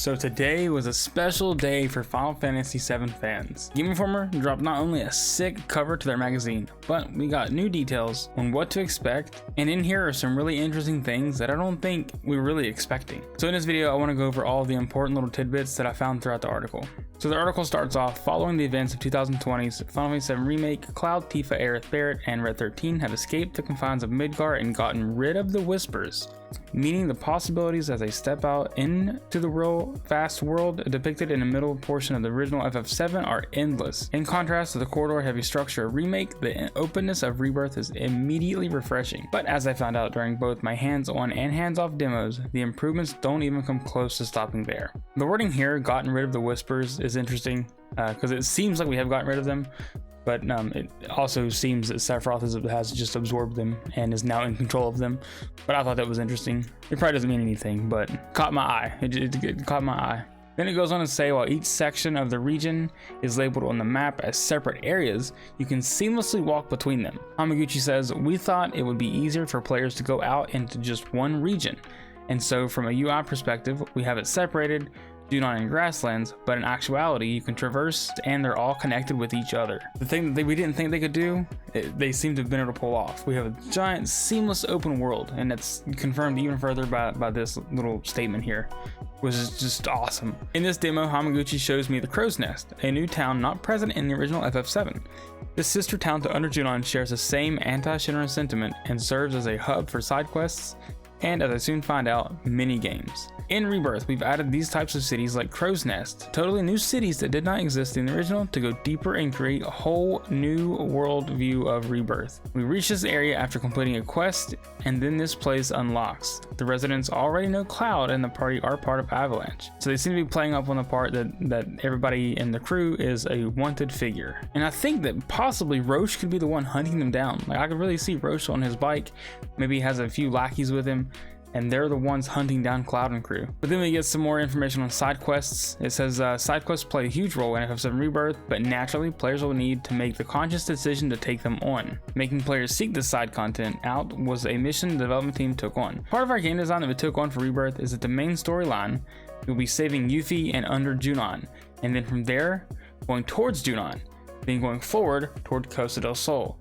So today was a special day for Final Fantasy VII fans. Game Informer dropped not only a sick cover to their magazine, but we got new details on what to expect, and in here are some really interesting things that I don't think we were really expecting. So in this video, I want to go over all the important little tidbits that I found throughout the article. So the article starts off, following the events of 2020's Final Fantasy VII Remake, Cloud, Tifa, Aerith, Barrett, and Red 13 have escaped the confines of Midgar and gotten rid of the Whispers, meaning the possibilities as they step out into the real vast world depicted in the middle portion of the original FF7 are endless. In contrast to the corridor heavy structure of Remake, the openness of Rebirth is immediately refreshing. But as I found out during both my hands-on and hands-off demos, the improvements don't even come close to stopping there. The wording here, gotten rid of the Whispers, is interesting because it seems like we have gotten rid of them, but it also seems that Sephiroth has just absorbed them and is now in control of them. But I thought that was interesting. It probably doesn't mean anything, but caught my eye. It caught my eye. Then it goes on to say, while each section of the region is labeled on the map as separate areas, you can seamlessly walk between them. Hamaguchi says, "We thought it would be easier for players to go out into just one region. And so from a UI perspective, we have it separated, Junon and Grasslands, but in actuality, you can traverse and they're all connected with each other." The thing that we didn't think they could do, they seem to have been able to pull off. We have a giant, seamless open world, and it's confirmed even further by this little statement here, which is just awesome. In this demo, Hamaguchi shows me the Crow's Nest, a new town not present in the original FF7. This sister town to Under Junon shares the same anti-Shinra sentiment and serves as a hub for side quests and, as I soon find out, mini games. In Rebirth, we've added these types of cities like Crow's Nest, totally new cities that did not exist in the original, to go deeper and create a whole new world view of Rebirth. We reach this area after completing a quest, and then this place unlocks. The residents already know Cloud and the party are part of Avalanche, so they seem to be playing up on the part that everybody in the crew is a wanted figure. And I think that possibly Roche could be the one hunting them down. Like, I could really see Roche on his bike, maybe he has a few lackeys with him, and they're the ones hunting down Cloud and crew. But then we get some more information on side quests. It says side quests play a huge role in FF7 Rebirth, but naturally players will need to make the conscious decision to take them on. Making players seek this side content out was a mission the development team took on. Part of our game design that we took on for Rebirth is that the main storyline will be saving Yuffie and Under Junon, and then from there going towards Junon, then going forward toward Costa del Sol.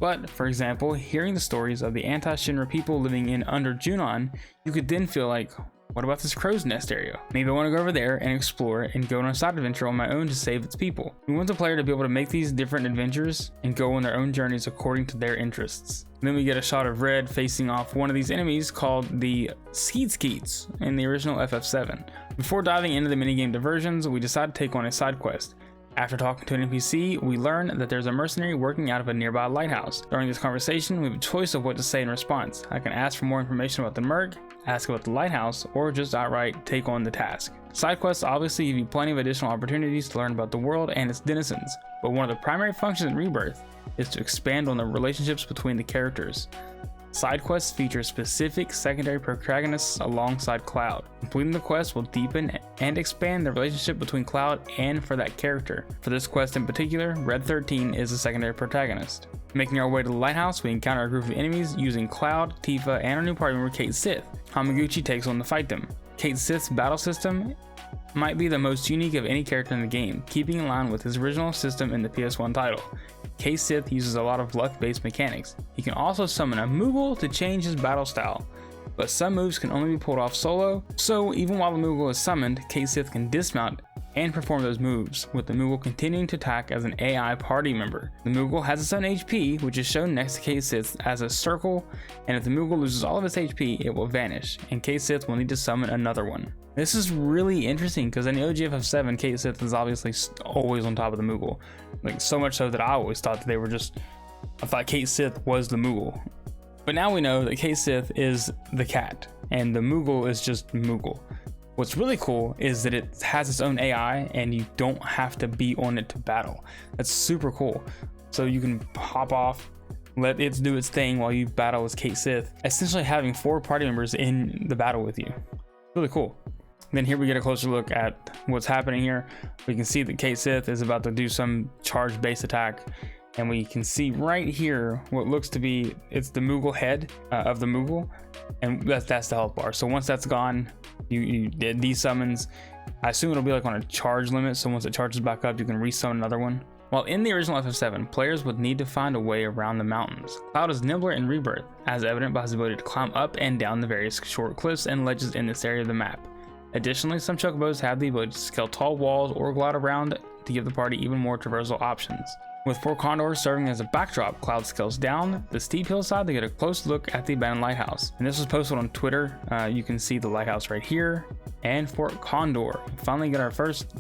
But, for example, hearing the stories of the anti-Shinra people living in Under Junon, you could then feel like, what about this Crow's Nest area? Maybe I want to go over there and explore and go on a side adventure on my own to save its people. We want the player to be able to make these different adventures and go on their own journeys according to their interests. Then we get a shot of Red facing off one of these enemies called the Skeets in the original FF7. Before diving into the minigame diversions, we decide to take on a side quest. After talking to an NPC, we learn that there's a mercenary working out of a nearby lighthouse. During this conversation, we have a choice of what to say in response. I can ask for more information about the merc, ask about the lighthouse, or just outright take on the task. Side quests obviously give you plenty of additional opportunities to learn about the world and its denizens, but one of the primary functions in Rebirth is to expand on the relationships between the characters. Side quests feature specific secondary protagonists alongside Cloud. Completing the quest will deepen and expand the relationship between Cloud and for that character. For this quest in particular, Red 13 is the secondary protagonist. Making our way to the lighthouse, we encounter a group of enemies using Cloud, Tifa, and our new party member Cait Sith. Hamaguchi takes on to fight them. Cait Sith's battle system might be the most unique of any character in the game, keeping in line with his original system in the PS1 title. Cait Sith uses a lot of luck-based mechanics. He can also summon a Moogle to change his battle style, but some moves can only be pulled off solo, so even while the Moogle is summoned, Cait Sith can dismount and perform those moves, with the Moogle continuing to attack as an AI party member. The Moogle has its own HP, which is shown next to Cait Sith as a circle, and if the Moogle loses all of its HP, it will vanish, and Cait Sith will need to summon another one. This is really interesting because in the OG FF7, Cait Sith is obviously always on top of the Moogle. Like, so much so that I always thought that they were just, I thought Cait Sith was the Moogle. But now we know that Cait Sith is the cat, and the Moogle is just Moogle. What's really cool is that it has its own AI and you don't have to be on it to battle. That's super cool. So you can hop off, let it do its thing while you battle as Cait Sith, essentially having 4 party members in the battle with you. Really cool. Then here we get a closer look at what's happening here. We can see that Cait Sith is about to do some charge base attack, and we can see right here what looks to be, it's the Moogle head of the Moogle, and that's the health bar. So once that's gone, it desummons I assume it'll be like on a charge limit, so once it charges back up, you can resummon another one. While in the original FF7, players would need to find a way around the mountains. Cloud is nimbler in Rebirth, as evident by his ability to climb up and down the various short cliffs and ledges in this area of the map. Additionally, some chocobos have the ability to scale tall walls or glide around to give the party even more traversal options. With Fort Condor serving as a backdrop, Cloud scales down the steep hillside to get a close look at the abandoned lighthouse. And this was posted on Twitter. You can see the lighthouse right here and Fort Condor. We finally get our first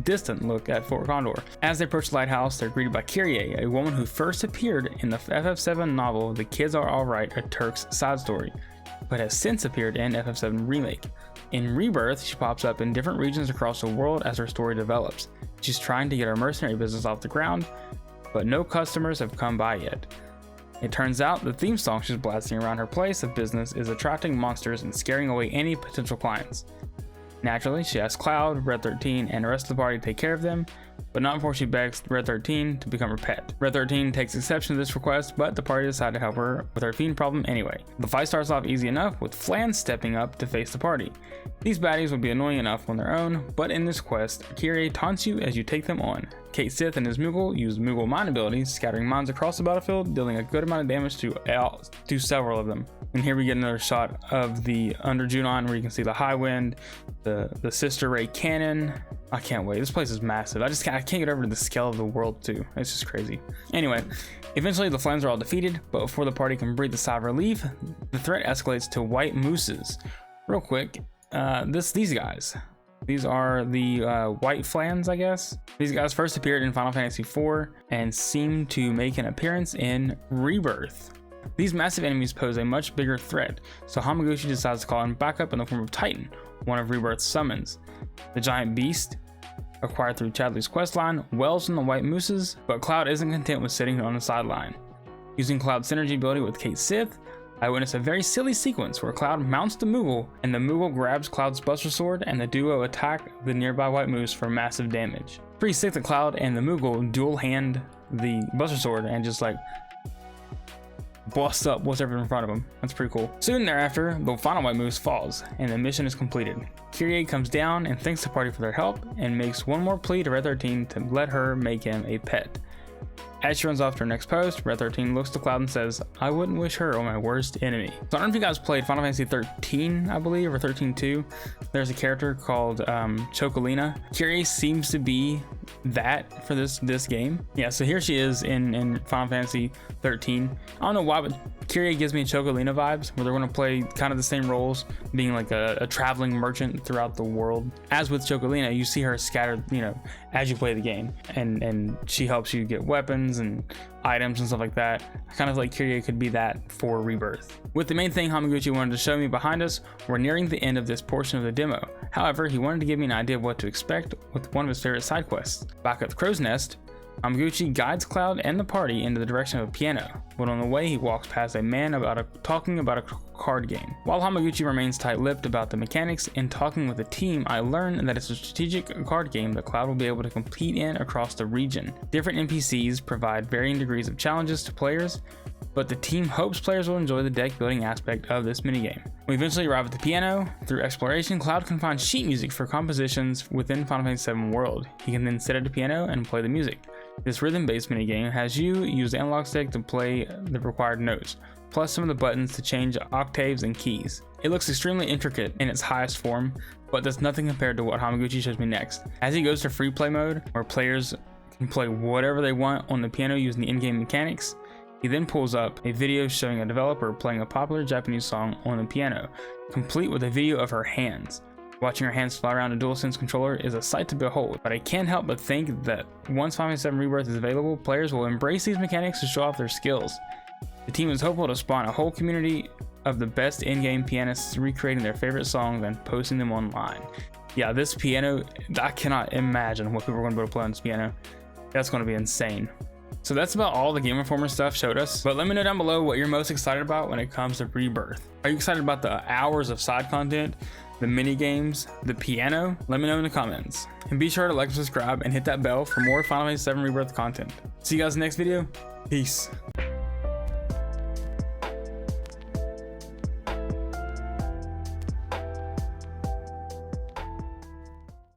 distant look at Fort Condor. As they approach the lighthouse, they're greeted by Kyrie, a woman who first appeared in the FF7 novel The Kids Are Alright, a Turk's side story, but has since appeared in FF7 Remake. In Rebirth, she pops up in different regions across the world as her story develops. She's trying to get her mercenary business off the ground, but no customers have come by yet. It turns out the theme song she's blasting around her place of business is attracting monsters and scaring away any potential clients. Naturally, she asks Cloud, Red 13, and the rest of the party to take care of them, but not before she begs Red 13 to become her pet. Red 13 takes exception to this request, but the party decide to help her with her fiend problem anyway. The fight starts off easy enough, with Flan stepping up to face the party. These baddies would be annoying enough on their own, but in this quest, Kyrie taunts you as you take them on. Kate Sith and his Moogle use Moogle mine abilities, scattering mines across the battlefield, dealing a good amount of damage to several of them. And here we get another shot of the Under Junon, where you can see the High Wind, the Sister Ray Cannon. I can't wait. This place is massive. I can't get over the scale of the world too. It's just crazy. Anyway, eventually the Flans are all defeated, but before the party can breathe a sigh of relief, the threat escalates to white mooses. Real quick, these guys. These are the white Flans, I guess. These guys first appeared in Final Fantasy IV and seem to make an appearance in Rebirth. These massive enemies pose a much bigger threat, so Hamaguchi decides to call in backup in the form of Titan, one of Rebirth's summons. The giant beast, acquired through Chadley's questline, wells on the white mooses, but Cloud isn't content with sitting on the sideline. Using Cloud's synergy ability with Kate Sith, I witness a very silly sequence where Cloud mounts the Moogle, and the Moogle grabs Cloud's Buster Sword, and the duo attack the nearby white moose for massive damage. Pretty sick that Cloud and the Moogle dual hand the Buster Sword and just like bust up whatever in front of him. That's pretty cool. Soon thereafter, the final white moose falls, and the mission is completed. Kyrie comes down and thanks the party for their help, and makes one more plea to Red 13 to let her make him a pet. As she runs off to her next post, Red 13 looks to Cloud and says, "I wouldn't wish her on my worst enemy." So I don't know if you guys played Final Fantasy 13, I believe, or 13-2. There's a character called Chocolina. Kyrie seems to be that for this game. Yeah, so here she is in Final Fantasy 13. I don't know why, but Kyrie gives me Chocolina vibes, where they're going to play kind of the same roles, being like a traveling merchant throughout the world. As with Chocolina, you see her scattered, as you play the game, and she helps you get weapons and items and stuff like that. I kind of like Kyrie could be that for Rebirth. With the main thing Hamaguchi wanted to show me behind us, we're nearing the end of this portion of the demo. However, he wanted to give me an idea of what to expect with one of his favorite side quests. Back at the Crow's Nest, Hamaguchi guides Cloud and the party into the direction of a piano, but on the way he walks past a man talking about a card game. While Hamaguchi remains tight-lipped about the mechanics, in talking with the team I learn that it's a strategic card game that Cloud will be able to compete in across the region. Different NPCs provide varying degrees of challenges to players, but the team hopes players will enjoy the deck building aspect of this minigame. We eventually arrive at the piano. Through exploration, Cloud can find sheet music for compositions within Final Fantasy VII world. He can then sit at a piano and play the music. This rhythm-based minigame has you use the analog stick to play the required notes, plus some of the buttons to change octaves and keys. It looks extremely intricate in its highest form, but that's nothing compared to what Hamaguchi shows me next. As he goes to free play mode, where players can play whatever they want on the piano using the in-game mechanics, he then pulls up a video showing a developer playing a popular Japanese song on the piano, complete with a video of her hands. Watching her hands fly around a DualSense controller is a sight to behold, but I can't help but think that once Final Fantasy VII Rebirth is available, players will embrace these mechanics to show off their skills. The team is hopeful to spawn a whole community of the best in-game pianists recreating their favorite songs and posting them online. Yeah, this piano, I cannot imagine what people are going to be able to play on this piano. That's going to be insane. So that's about all the Game Informer stuff showed us, but let me know down below what you're most excited about when it comes to Rebirth. Are you excited about the hours of side content, the mini games, the piano? Let me know in the comments. And be sure to like and subscribe and hit that bell for more Final Fantasy VII Rebirth content. See you guys in the next video. Peace.